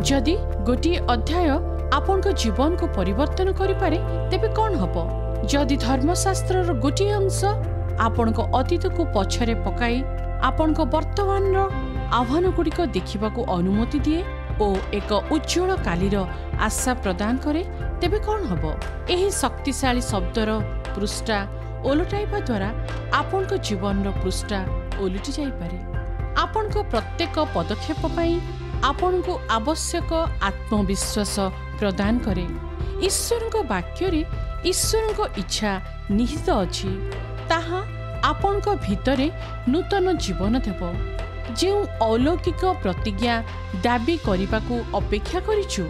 जदि गोटे अध्याय आपण जीवन को परिवर्तन करिपारे तेबे कौन हबो? जदि धर्मशास्त्र गोटे अंश आपण अतीत को पछरे पकाई आपण वर्तमान आह्वान गुड़िक देखा अनुमति दिए और एक उज्जवल कालीर आशा प्रदान करे तेबे कौन हबो? एही शक्तिशाली शब्दर पृष्ठा ओलटाइबा द्वारा आपण जीवन पृष्ठा ओलटि जाई पारे। आपण प्रत्येक पदक्षेप पाई आपण को आवश्यक आत्मविश्वास प्रदान करे। ईश्वर को वाक्य रे ईश्वर को इच्छा निहित अछि, ताहा आपण को भितरे नूतन जीवन देव। जो अलौकिक प्रतिज्ञा दाबी करने को अपेक्षा करिछु,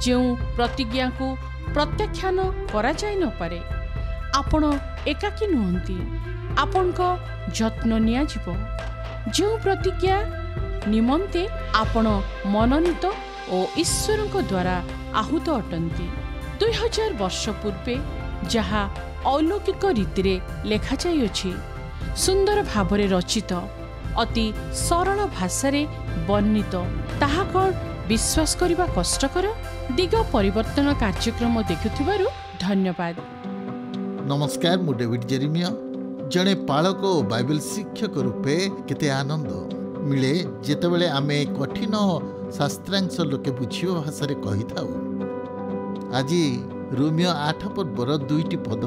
जो प्रतिज्ञा को प्रत्याख्यान करा जाय न पारे, आपण एकाकी नुहंती, आपण को जत्न निया जिवो। जो प्रतिज्ञा निमंते आपण मनोनीत और ईश्वर को द्वारा आहूत अटंती। 2000 वर्ष पूर्वे जहा अलौकिक रीति लेखा जाइछि, सुंदर भावरे रचित, अति सरल भाषारे वर्णित, ताहा कौन विश्वास करने कष्टकर? दिग परिवर्तन कार्यक्रम देखुथिबारु धन्यवाद। नमस्कार, मु डेविड जेरेमिया, जड़े पालक और बाइबल शिक्षक रूपे केते आनंद मिले जेतेबेले आमे कठिन शास्त्रांश लोके बुझियो भाषा रे कहि थाउ। आज रोमियो 8 पर्वर 2टी पद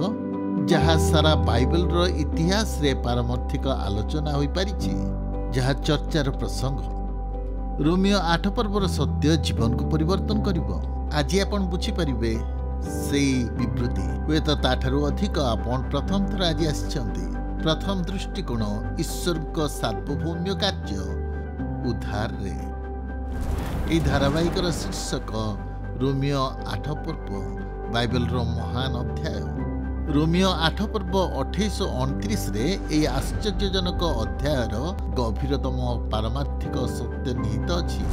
जहाँ सारा बाइबल रो इतिहास रे पारमार्थिक आलोचना होई परिछि, जहाँ चर्चार प्रसंग। रोमियो 8 पर्वर सत्य जीवन को परिवर्तन करिवो। आज आपण बुझी परिबे सेई विवृत्ति हुए तो ताठारु अधिक आपण प्रथम थर आज आछंती। प्रथम दृष्टिकोण ईश्वर को सार्वभौम्य कार्य उद्धार रे। এই ধারাবাহিকর শীর্ষক रोमियो 8 पर्व बाइबल रो महान अध्याय। रोमियो 8 पर्व 2829 रे এই आश्चर्यजनक अध्यायर गभीरतम पारमार्थिक सत्य निहित अछि।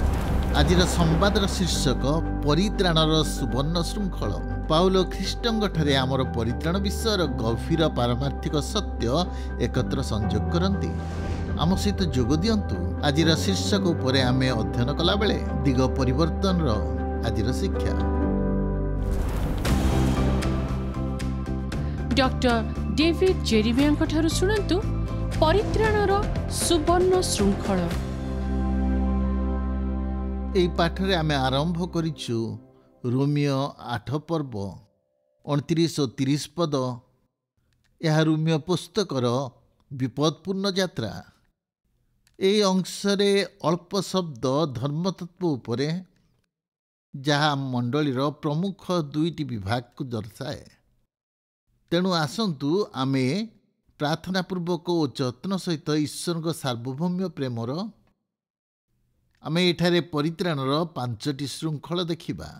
आजिर संवादर शीर्षक परित्राणर सुवर्ण श्रृंखल। पाउलो ख्रीष्टଙ୍କ ठारे आमर परित्राण विषयर गभीर पारमार्थिक सत्य एकत्र संयोग करती। आम सहित जोग दियंतु। आजिर शीर्षक उपरे आमे अध्ययन कला बेले दिग परिवर्तन आजिर शिक्षा। डॉक्टर डेविड जेरेमिया ठारू सुनंतु परित्राणर सुवर्ण श्रृंखल। एई पाठरे आमे आरंभ करिछु रोमियो 8 पर्व 29 और 30 पद। यह रोमियो पुस्तकर विपदपूर्ण यात्रा। এই অংশরে অল্প শব্দ ধর্মতত্ত্ব উপরে, যাহা মণ্ডলীর প্রমুখ দুইটি বিভাগକୁ দর্শাଏ। ତେଣୁ ଆସନ୍ତୁ ଆମେ ପ୍ରାର୍ଥନାପୂର୍ବକ ଓ ଯତ୍ନ ସହିତ ଈଶ୍ୱରଙ୍କ ସାର୍ବଭୌମ୍ୟ ପ୍ରେମର ଆମେ ଏଠାରେ ପରିତ୍ରାଣର 5ଟି ଶୃଙ୍ଖଳ ଦେଖିବା।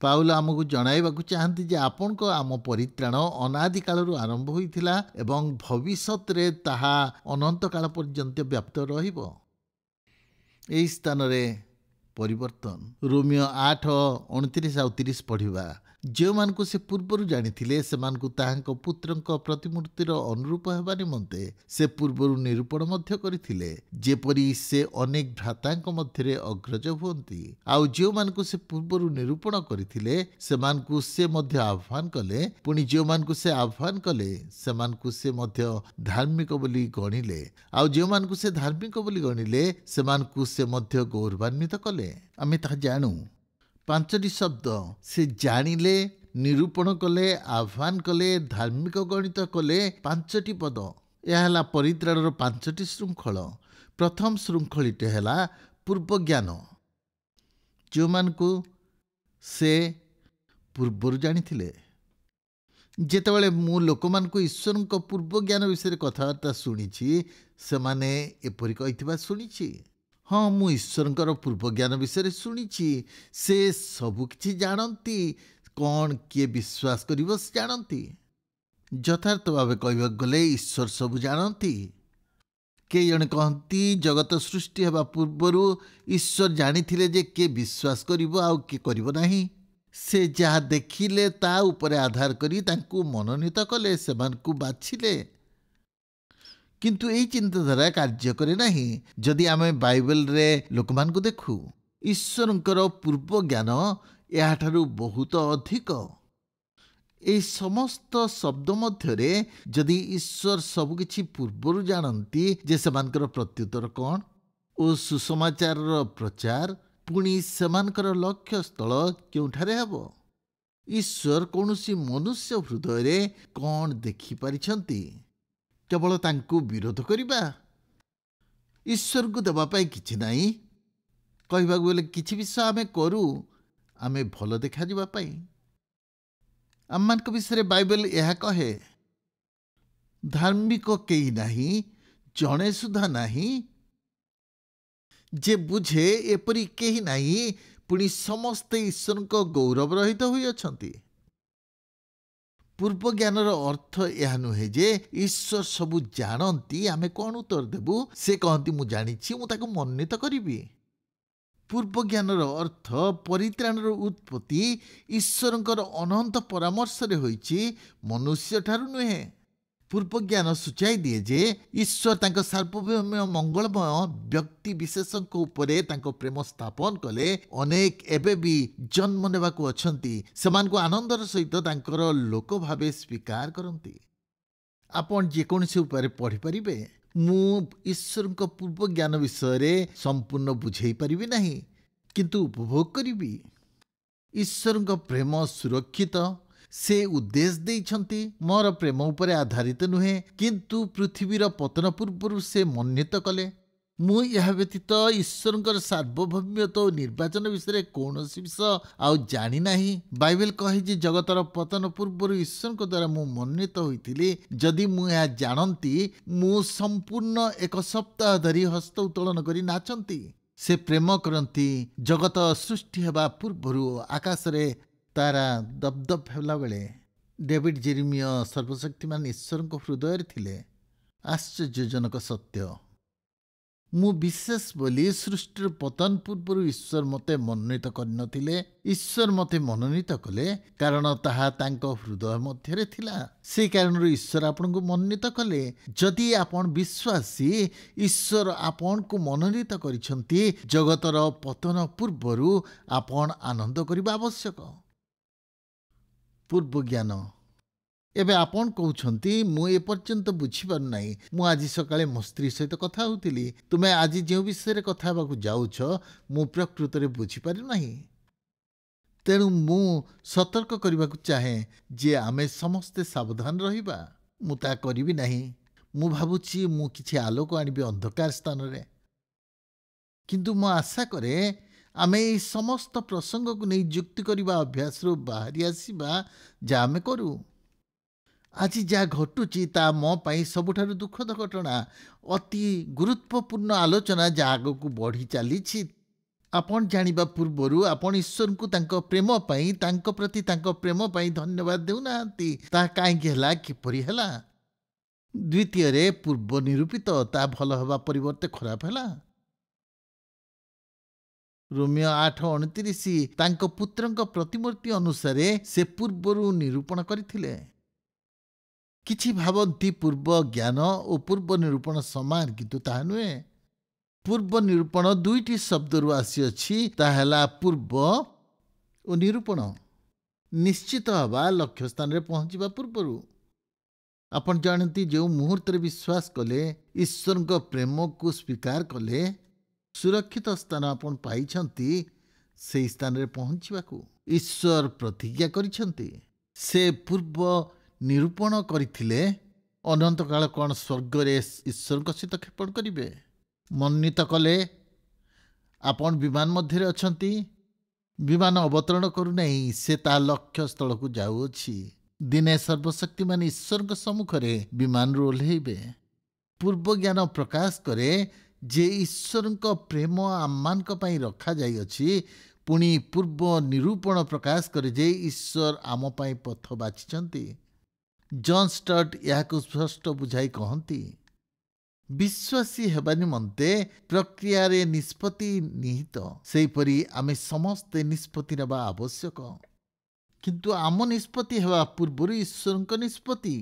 ପାଉଲ ଆମକୁ ଜଣାଇବାକୁ ଚାହାନ୍ତି ଯେ ଆପଣଙ୍କ ଆମ ପରିତ୍ରାଣ ଅନାଦି କାଳରୁ ଆରମ୍ଭ ହୋଇଥିଲା ଏବଂ ଭବିଷ୍ୟତରେ ତାହା ଅନନ୍ତ କାଳ ପର୍ଯ୍ୟନ୍ତ ବ୍ୟାପ୍ତ ରହିବ। ଏହି ସ୍ଥାନରେ ପରିବର୍ତ୍ତନ। ରୋମିଓ 8 29 ଆଉ 30 ପଢ଼ିବା। ଯେଉଁମାନଙ୍କୁ ସେ ପୂର୍ବରୁ ଜାଣିଥିଲେ ସେମାନଙ୍କୁ ତାହାଙ୍କ ପୁତ୍ରଙ୍କ ପ୍ରତିମୂର୍ତ୍ତିର ଅନୁରୂପ ହେବା ନିମନ୍ତେ ସେ ପୂର୍ବରୁ ନିରୂପଣ ମଧ୍ୟ କରିଥିଲେ, ଯେପରି ସେ ଅନେକ ଭ୍ରାତାଙ୍କ ମଧ୍ୟରେ ଅଗ୍ରଜ ହୁଅନ୍ତି। ଆଉ ଯେଉଁମାନଙ୍କୁ ସେ ପୂର୍ବରୁ ନିରୂପଣ କରିଥିଲେ ସେମାନଙ୍କୁ ସେ ମଧ୍ୟ ଆହ୍ୱାନ କଲେ, ପୁଣି ଯେଉଁମାନଙ୍କୁ ସେ ଆହ୍ୱାନ କଲେ ସେମାନଙ୍କୁ ସେ ମଧ୍ୟ ଧାର୍ମିକ ବୋଲି ଗଣିଲେ, ଆଉ ଯେଉଁମାନଙ୍କୁ ସେ ଧାର୍ମିକ ବୋଲି ଗଣିଲେ ସେମାନଙ୍କୁ ସେ ମଧ୍ୟ ଗୌରବାନ୍ୱିତ କଲେ। ଆମେ ତାହା ଜାଣୁ। 5ଟି ଶବ୍ଦ ସେ ଜାଣିଲେ, ନିରୂପଣ କଲେ, ଆହ୍ୱାନ କଲେ, ଧାର୍ମିକ ଗଣିତ କଲେ। 5ଟି ପଦ। ଏହା ହେଲା ପରିତ୍ରାଣର 5ଟି ଶୃଙ୍ଖଳ। ପ୍ରଥମ ଶୃଙ୍ଖଳିଟି ହେଲା ପୂର୍ବ ଜ୍ଞାନ। ଯେଉଁମାନଙ୍କୁ ସେ ପୂର୍ବରୁ ଜାଣିଥିଲେ। ଯେତେବେଳେ ମୁଁ ଲୋକମାନଙ୍କୁ ଈଶ୍ୱରଙ୍କ ପୂର୍ବ ଜ୍ଞାନ ବିଷୟରେ କଥାବାର୍ତ୍ତା ଶୁଣିଛି, ସେମାନେ ଏପରି କହିଥିବା ଶୁଣିଛି। ହଁ, ମୁଁ ଈଶ୍ୱରଙ୍କର ପୂର୍ବ ଜ୍ଞାନ ବିଷୟରେ ଶୁଣିଛି। ସେ ସବୁକିଛି ଜାଣନ୍ତି। କ'ଣ କିଏ ବିଶ୍ୱାସ କରିବ ସେ ଜାଣନ୍ତି। ଯଥାର୍ଥ ଭାବେ କହିବାକୁ ଗଲେ ଈଶ୍ୱର ସବୁ ଜାଣନ୍ତି। କେହି ଜଣେ କହନ୍ତି ଜଗତ ସୃଷ୍ଟି ହେବା ପୂର୍ବରୁ ଈଶ୍ୱର ଜାଣିଥିଲେ ଯେ କିଏ ବିଶ୍ୱାସ କରିବ ଆଉ କିଏ କରିବ ନାହିଁ। ସେ ଯାହା ଦେଖିଲେ ତା ଉପରେ ଆଧାର କରି ତାଙ୍କୁ ମନୋନୀତ କଲେ, ସେମାନଙ୍କୁ ବାଛିଲେ। କିନ୍ତୁ ଏହି ଚିନ୍ତାଧାରା କାର୍ଯ୍ୟ କରେ ନାହିଁ। ଯଦି ଆମେ ବାଇବେଲରେ ଲୋକମାନଙ୍କୁ ଦେଖୁ, ଈଶ୍ୱରଙ୍କର ପୂର୍ବ ଜ୍ଞାନ ଏହାଠାରୁ ବହୁତ ଅଧିକ। ଏହି ସମସ୍ତ ଶବ୍ଦ ମଧ୍ୟରେ ଯଦି ଈଶ୍ୱର ସବୁକିଛି ପୂର୍ବରୁ ଜାଣନ୍ତି ଯେ ସେମାନଙ୍କର ପ୍ରତ୍ୟୁତ୍ତର କ'ଣ ଓ ସୁସମାଚାରର ପ୍ରଚାର ପୁଣି ସେମାନଙ୍କର ଲକ୍ଷ୍ୟସ୍ଥଳ କେଉଁଠାରେ ହେବ, ଈଶ୍ୱର କୌଣସି ମନୁଷ୍ୟ ହୃଦୟରେ କ'ଣ ଦେଖିପାରିଛନ୍ତି? କେବଳ ତାଙ୍କୁ ବିରୋଧ କରିବା? ଈଶ୍ୱରଙ୍କୁ ଦେବା ପାଇଁ କିଛି ନାହିଁ। କହିବାକୁ ଗଲେ କିଛି ବିଷୟ ଆମେ କରୁ ଆମେ ଭଲ ଦେଖାଯିବା ପାଇଁ। ଆମମାନଙ୍କ ବିଷୟରେ ବାଇବେଲ ଏହା କହେ, ଧାର୍ମିକ କେହି ନାହିଁ, ଜଣେ ସୁଦ୍ଧା ନାହିଁ, ଯେ ବୁଝେ ଏପରି କେହି ନାହିଁ, ପୁଣି ସମସ୍ତେ ଈଶ୍ୱରଙ୍କ ଗୌରବ ରହିତ ହୋଇଅଛନ୍ତି। ପୂର୍ବ ଜ୍ଞାନର ଅର୍ଥ ଏହା ନୁହେଁ ଯେ ଈଶ୍ୱର ସବୁ ଜାଣନ୍ତି, ଆମେ କ'ଣ ଉତ୍ତର ଦେବୁ? ସେ କହନ୍ତି ମୁଁ ଜାଣିଛି, ମୁଁ ତାକୁ ମନୋନୀତ କରିବି। ପୂର୍ବ ଜ୍ଞାନର ଅର୍ଥ ପରିତ୍ରାଣର ଉତ୍ପତ୍ତି ଈଶ୍ୱରଙ୍କର ଅନନ୍ତ ପରାମର୍ଶରେ ହୋଇଛି, ମନୁଷ୍ୟଠାରୁ ନୁହେଁ। ପୂର୍ବ ଜ୍ଞାନ ସୂଚାଇ ଦିଏ ଯେ ଈଶ୍ୱର ତାଙ୍କ ସାର୍ବଭୌମ ମଙ୍ଗଳମୟ ବ୍ୟକ୍ତି ବିଶେଷଙ୍କ ଉପରେ ତାଙ୍କ ପ୍ରେମ ସ୍ଥାପନ କଲେ। ଅନେକ ଏବେ ବି ଜନ୍ମ ନେବାକୁ ଅଛନ୍ତି, ସେମାନଙ୍କୁ ଆନନ୍ଦର ସହିତ ତାଙ୍କର ଲୋକ ଭାବେ ସ୍ୱୀକାର କରନ୍ତି। ଆପଣ ଯେକୌଣସି ଉପାୟରେ ପଢ଼ିପାରିବେ। ମୁଁ ଈଶ୍ୱରଙ୍କ ପୂର୍ବ ଜ୍ଞାନ ବିଷୟରେ ସମ୍ପୂର୍ଣ୍ଣ ବୁଝେଇ ପାରିବି ନାହିଁ, କିନ୍ତୁ ଉପଭୋଗ କରିବି। ଈଶ୍ୱରଙ୍କ ପ୍ରେମ ସୁରକ୍ଷିତ। ସେ ଉଦ୍ଦେଶ୍ୟ ଦେଇଛନ୍ତି, ମୋର ପ୍ରେମ ଉପରେ ଆଧାରିତ ନୁହେଁ, କିନ୍ତୁ ପୃଥିବୀର ପତନ ପୂର୍ବରୁ ସେ ମନୋନୀତ କଲେ। ମୁଁ ଏହା ବ୍ୟତୀତ ଈଶ୍ୱରଙ୍କର ସାର୍ବଭୌମତ୍ୱ ଓ ନିର୍ବାଚନ ବିଷୟରେ କୌଣସି ବିଷୟ ଆଉ ଜାଣି ନାହିଁ। ବାଇବେଲ କହେ ଯେ ଜଗତର ପତନ ପୂର୍ବରୁ ଈଶ୍ୱରଙ୍କ ଦ୍ୱାରା ମୁଁ ମନୋନୀତ ହୋଇଥିଲି। ଯଦି ମୁଁ ଏହା ଜାଣନ୍ତି, ମୁଁ ସମ୍ପୂର୍ଣ୍ଣ ଏକ ସପ୍ତାହ ଧରି ହସ୍ତ ଉତ୍ତୋଳନ କରି ନାଚନ୍ତି। ସେ ପ୍ରେମ କରନ୍ତି। ଜଗତ ସୃଷ୍ଟି ହେବା ପୂର୍ବରୁ ଆକାଶରେ ତାରା ଦପଦପ ହେଲା ବେଳେ ଡେଭିଡ୍ ଜେରେମିୟ ସର୍ବଶକ୍ତିମାନ ଈଶ୍ୱରଙ୍କ ହୃଦୟରେ ଥିଲେ। ଆଶ୍ଚର୍ଯ୍ୟଜନକ ସତ୍ୟ। ମୁଁ ବିଶେଷ ବୋଲି ସୃଷ୍ଟିର ପତନ ପୂର୍ବରୁ ଈଶ୍ୱର ମୋତେ ମନୋନୀତ କରିନଥିଲେ। ଈଶ୍ୱର ମୋତେ ମନୋନୀତ କଲେ, କାରଣ ତାହା ତାଙ୍କ ହୃଦୟ ମଧ୍ୟରେ ଥିଲା। ସେହି କାରଣରୁ ଈଶ୍ୱର ଆପଣଙ୍କୁ ମନୋନୀତ କଲେ। ଯଦି ଆପଣ ବିଶ୍ୱାସୀ, ଈଶ୍ୱର ଆପଣଙ୍କୁ ମନୋନୀତ କରିଛନ୍ତି। ଜଗତର ପତନ ପୂର୍ବରୁ ଆପଣ ଆନନ୍ଦ କରିବା ଆବଶ୍ୟକ। ପୂର୍ବ ଜ୍ଞାନ। ଏବେ ଆପଣ କହୁଛନ୍ତି, ମୁଁ ଏପର୍ଯ୍ୟନ୍ତ ବୁଝିପାରୁନାହିଁ। ମୁଁ ଆଜି ସକାଳେ ମୋ ସ୍ତ୍ରୀ ସହିତ କଥା ହେଉଥିଲି। ତୁମେ ଆଜି ଯେଉଁ ବିଷୟରେ କଥା ହେବାକୁ ଯାଉଛ, ମୁଁ ପ୍ରକୃତରେ ବୁଝିପାରୁନାହିଁ। ତେଣୁ ମୁଁ ସତର୍କ କରିବାକୁ ଚାହେଁ ଯେ ଆମେ ସମସ୍ତେ ସାବଧାନ ରହିବା। ମୁଁ ତାହା କରିବି ନାହିଁ। ମୁଁ ଭାବୁଛି ମୁଁ କିଛି ଆଲୋକ ଆଣିବି ଅନ୍ଧକାର ସ୍ଥାନରେ। କିନ୍ତୁ ମୁଁ ଆଶା କରେ ଆମେ ଏହି ସମସ୍ତ ପ୍ରସଙ୍ଗକୁ ନେଇ ଯୁକ୍ତି କରିବା ଅଭ୍ୟାସରୁ ବାହାରି ଆସିବା, ଯାହା ଆମେ କରୁ। ଆଜି ଯାହା ଘଟୁଛି ତାହା ମୋ ପାଇଁ ସବୁଠାରୁ ଦୁଃଖଦ ଘଟଣା। ଅତି ଗୁରୁତ୍ୱପୂର୍ଣ୍ଣ ଆଲୋଚନା ଯାହା ଆଗକୁ ବଢ଼ି ଚାଲିଛି। ଆପଣ ଜାଣିବା ପୂର୍ବରୁ ଆପଣ ଈଶ୍ୱରଙ୍କୁ ତାଙ୍କ ପ୍ରେମ ପାଇଁ, ତାଙ୍କ ପ୍ରତି ତାଙ୍କ ପ୍ରେମ ପାଇଁ ଧନ୍ୟବାଦ ଦେଉନାହାନ୍ତି। ତାହା କାହିଁକି ହେଲା? କିପରି ହେଲା? ଦ୍ୱିତୀୟରେ, ପୂର୍ବ ନିରୂପିତ ତାହା ଭଲ ହେବା ପରିବର୍ତ୍ତେ ଖରାପ ହେଲା। ରୋମିଓ 8:29 ତାଙ୍କ ପୁତ୍ରଙ୍କ ପ୍ରତିମୂର୍ତ୍ତି ଅନୁସାରେ ସେ ପୂର୍ବରୁ ନିରୂପଣ କରିଥିଲେ। କିଛି ଭାବନ୍ତି ପୂର୍ବ ଜ୍ଞାନ ଓ ପୂର୍ବ ନିରୂପଣ ସମାନ, କିନ୍ତୁ ତାହା ନୁହେଁ। ପୂର୍ବ ନିରୂପଣ ଦୁଇଟି ଶବ୍ଦରୁ ଆସିଅଛି, ତାହା ହେଲା ପୂର୍ବ ଓ ନିରୂପଣ। ନିଶ୍ଚିତ ହେବା, ଲକ୍ଷ୍ୟ ସ୍ଥାନରେ ପହଞ୍ଚିବା ପୂର୍ବରୁ। ଆପଣ ଜାଣନ୍ତି, ଯେଉଁ ମୁହୂର୍ତ୍ତରେ ବିଶ୍ୱାସ କଲେ, ଈଶ୍ୱରଙ୍କ ପ୍ରେମକୁ ସ୍ୱୀକାର କଲେ, ସୁରକ୍ଷିତ ସ୍ଥାନ ଆପଣ ପାଇଛନ୍ତି। ସେହି ସ୍ଥାନରେ ପହଞ୍ଚିବାକୁ ଈଶ୍ୱର ପ୍ରତିଜ୍ଞା କରିଛନ୍ତି। ସେ ପୂର୍ବ ନିରୂପଣ କରିଥିଲେ। ଅନନ୍ତକାଳ କ'ଣ ସ୍ୱର୍ଗରେ ଈଶ୍ୱରଙ୍କ ସହିତ କ୍ଷେପଣ କରିବେ? ମନୋନୀତ କଲେ। ଆପଣ ବିମାନ ମଧ୍ୟରେ ଅଛନ୍ତି। ବିମାନ ଅବତରଣ କରୁନାହିଁ, ସେ ତା ଲକ୍ଷ୍ୟ ସ୍ଥଳକୁ ଯାଉଅଛି। ଦିନେ ସର୍ବଶକ୍ତିମାନ ଈଶ୍ୱରଙ୍କ ସମ୍ମୁଖରେ ବିମାନରୁ ଓହ୍ଲାଇବେ। ପୂର୍ବ ଜ୍ଞାନ ପ୍ରକାଶ କରେ ଯେ ଈଶ୍ୱରଙ୍କ ପ୍ରେମ ଆମମାନଙ୍କ ପାଇଁ ରଖାଯାଇଅଛି। ପୁଣି ପୂର୍ବ ନିରୂପଣ ପ୍ରକାଶ କରେ ଯେ ଈଶ୍ୱର ଆମ ପାଇଁ ପଥ ବାଛିଛନ୍ତି। ଜନ୍ ଷ୍ଟଟ୍ ଏହାକୁ ସ୍ପଷ୍ଟ ବୁଝାଇ କହନ୍ତି, ବିଶ୍ୱାସୀ ହେବା ନିମନ୍ତେ ପ୍ରକ୍ରିୟାରେ ନିଷ୍ପତ୍ତି ନିହିତ। ସେହିପରି ଆମେ ସମସ୍ତେ ନିଷ୍ପତ୍ତି ନେବା ଆବଶ୍ୟକ। କିନ୍ତୁ ଆମ ନିଷ୍ପତ୍ତି ହେବା ପୂର୍ବରୁ ଈଶ୍ୱରଙ୍କ ନିଷ୍ପତ୍ତି।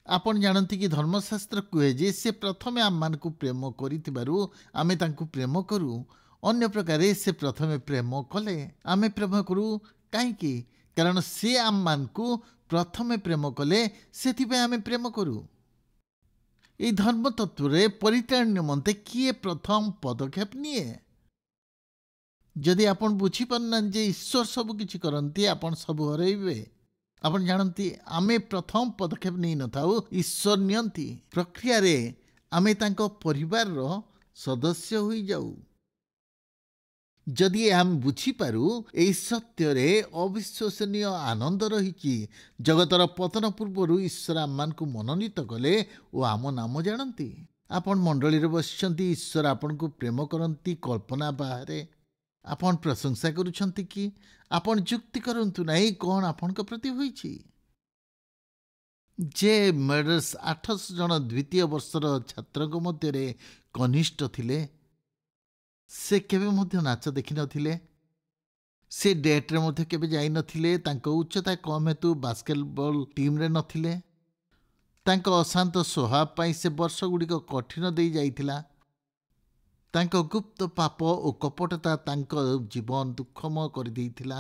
ଆପଣ ଜାଣନ୍ତି କି ଧର୍ମଶାସ୍ତ୍ର କୁହେ ଯେ ସେ ପ୍ରଥମେ ଆମମାନଙ୍କୁ ପ୍ରେମ କରିଥିବାରୁ ଆମେ ତାଙ୍କୁ ପ୍ରେମ କରୁ। ଅନ୍ୟ ପ୍ରକାରେ ସେ ପ୍ରଥମେ ପ୍ରେମ କଲେ, ଆମେ ପ୍ରେମ କରୁ। କାହିଁକି? କାରଣ ସେ ଆମମାନଙ୍କୁ ପ୍ରଥମେ ପ୍ରେମ କଲେ, ସେଥିପାଇଁ ଆମେ ପ୍ରେମ କରୁ। এই ଧର୍ମ ତତ୍ତ୍ୱରେ ପରିତ୍ରାଣ ନିମନ୍ତେ କିଏ ପ୍ରଥମ ପଦକ୍ଷେପ ନିଏ? ଯଦି ଆପଣ ବୁଝିପାରୁନାହାନ୍ତି ଯେ ଈଶ୍ୱର ସବୁ କିଛି କରନ୍ତି, ଆପଣ ସବୁ ହରାଇବେ। ଆପଣ ଜାଣନ୍ତି ଆମେ ପ୍ରଥମ ପଦକ୍ଷେପ ନେଇନଥାଉ, ଈଶ୍ୱର ନିଅନ୍ତି। ପ୍ରକ୍ରିୟାରେ ଆମେ ତାଙ୍କ ପରିବାରର ସଦସ୍ୟ ହୋଇଯାଉ। ଯଦି ଆମେ ବୁଝିପାରୁ ଏହି ସତ୍ୟରେ ଅବିଶ୍ୱସନୀୟ ଆନନ୍ଦ ରହିଛି। ଜଗତର ପତନ ପୂର୍ବରୁ ଈଶ୍ୱର ଆମମାନଙ୍କୁ ମନୋନୀତ କଲେ ଓ ଆମ ନାମ ଜାଣନ୍ତି। ଆପଣ ମଣ୍ଡଳୀରେ ବସିଛନ୍ତି, ଈଶ୍ୱର ଆପଣଙ୍କୁ ପ୍ରେମ କରନ୍ତି କଳ୍ପନା ବାହାରେ। ଆପଣ ପ୍ରଶଂସା କରୁଛନ୍ତି କି? ଆପଣ ଯୁକ୍ତି କରନ୍ତୁ ନାହିଁ କ'ଣ ଆପଣଙ୍କ ପ୍ରତି ହୋଇଛି। ଯେ ମେଡର୍ସ 800 ଜଣ ଦ୍ୱିତୀୟ ବର୍ଷର ଛାତ୍ରଙ୍କ ମଧ୍ୟରେ କନିଷ୍ଠ ଥିଲେ, ସେ କେବେ ମଧ୍ୟ ନାଚ ଦେଖିନଥିଲେ। ସେ ଡେଟ୍ରେ ମଧ୍ୟ କେବେ ଯାଇନଥିଲେ। ତାଙ୍କ ଉଚ୍ଚତା କମ୍ ହେତୁ ବାସ୍କେଟବଲ୍ ଟିମ୍ରେ ନଥିଲେ। ତାଙ୍କ ଅଶାନ୍ତ ସ୍ୱଭାବ ପାଇଁ ସେ ବର୍ଷଗୁଡ଼ିକ କଠିନ ଦେଇ ଯାଇଥିଲା। ତାଙ୍କ ଗୁପ୍ତ ପାପ ଓ କପଟତା ତାଙ୍କ ଜୀବନ ଦୁଃଖମୟ କରିଦେଇଥିଲା।